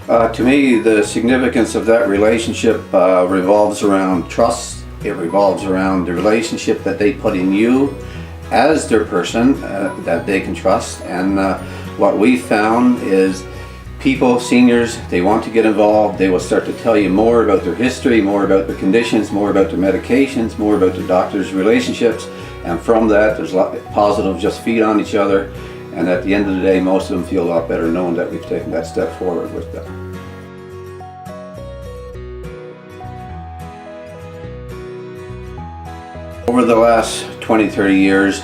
To me, the significance of that relationship revolves around trust. It revolves around the relationship that they put in you as their person that they can trust. And what we found is people, seniors, they want to get involved. They will start to tell you more about their history, more about their conditions, more about their medications, more about their doctor's relationships. And from that, there's a lot of positive, just feed on each other. And at the end of the day, most of them feel a lot better knowing that we've taken that step forward with them. Over the last 20-30 years,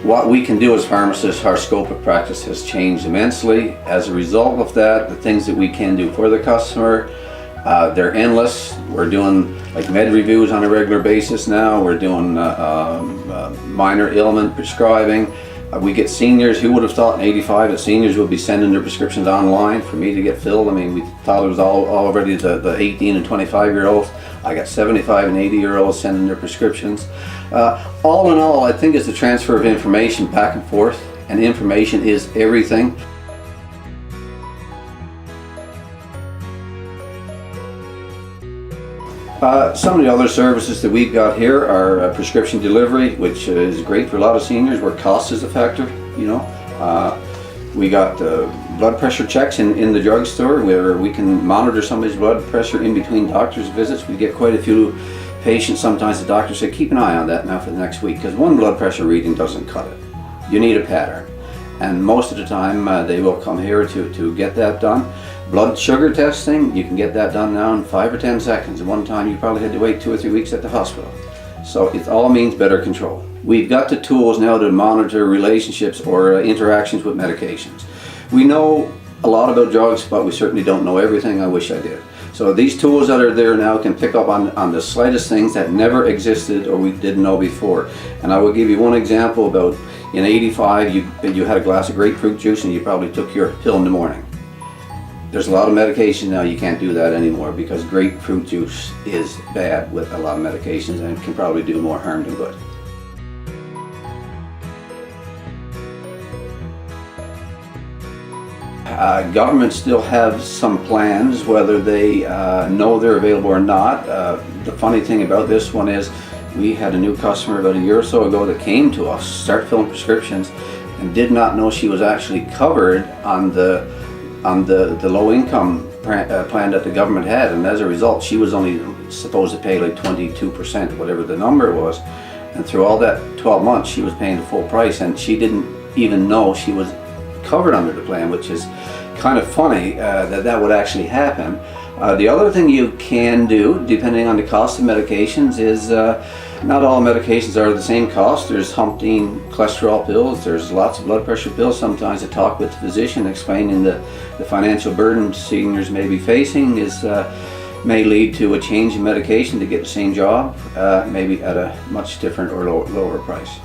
what we can do as pharmacists, our scope of practice has changed immensely. As a result of that, the things that we can do for the customer, they're endless. We're doing like med reviews on a regular basis now. We're doing minor ailment prescribing. We get seniors. Who would have thought in '85 that seniors would be sending their prescriptions online for me to get filled? I mean, we thought it was already the 18 and 25-year-olds. I got 75 and 80-year-olds sending their prescriptions. All in all, I think it's the transfer of information back and forth, and information is everything. Some of the other services that we've got here are prescription delivery, which is great for a lot of seniors where cost is a factor, you know. We got blood pressure checks in the drugstore where we can monitor somebody's blood pressure in between doctor's visits. We get quite a few patients. Sometimes the doctor say, keep an eye on that now for the next week, because one blood pressure reading doesn't cut it. You need a pattern. And most of the time they will come here to get that done. Blood sugar testing, you can get that done now in 5 or 10 seconds. At one time you probably had to wait 2 or 3 weeks at the hospital. So it all means better control. We've got the tools now to monitor relationships or interactions with medications. We know a lot about drugs, but we certainly don't know everything. I wish I did. So these tools that are there now can pick up on the slightest things that never existed or we didn't know before. And I will give you one example about in '85 you had a glass of grapefruit juice and you probably took your pill in the morning. There's a lot of medication now, you can't do that anymore because grapefruit juice is bad with a lot of medications and can probably do more harm than good. Governments still have some plans, whether they know they're available or not. The funny thing about this one is we had a new customer about a year or so ago that came to us, start filling prescriptions, and did not know she was actually covered on the low income plan that the government had, and as a result she was only supposed to pay like 22%, whatever the number was, and through all that 12 months she was paying the full price, and she didn't even know she was covered under the plan, which is kind of funny that would actually happen. The other thing you can do, depending on the cost of medications, is not all medications are the same cost. There's Humphine cholesterol pills, there's lots of blood pressure pills. Sometimes I talk with the physician explaining the financial burden seniors may be facing may lead to a change in medication to get the same job, maybe at a much different or lower price.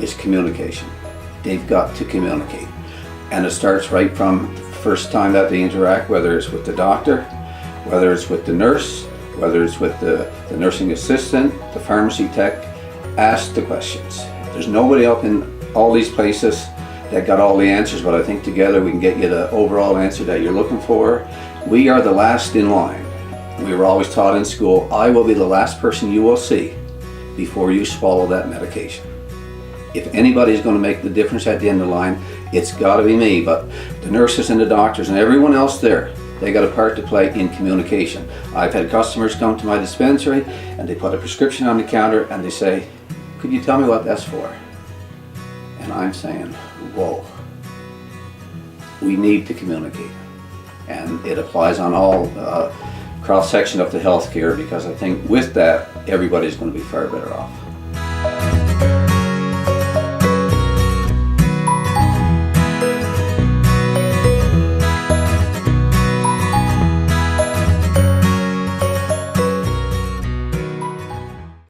Is communication. They've got to communicate, and it starts right from the first time that they interact, whether it's with the doctor, whether it's with the nurse, whether it's with the nursing assistant, the pharmacy tech. Ask the questions. There's nobody up in all these places that got all the answers, but I think together we can get you the overall answer that you're looking for. We are the last in line. We were always taught in school, I will be the last person you will see before you swallow that medication. If anybody's going to make the difference at the end of the line, it's got to be me. But the nurses and the doctors and everyone else there, they got a part to play in communication. I've had customers come to my dispensary and they put a prescription on the counter and they say, could you tell me what that's for? And I'm saying, whoa, we need to communicate. And it applies on all cross-section of the healthcare, because I think with that, everybody's going to be far better off.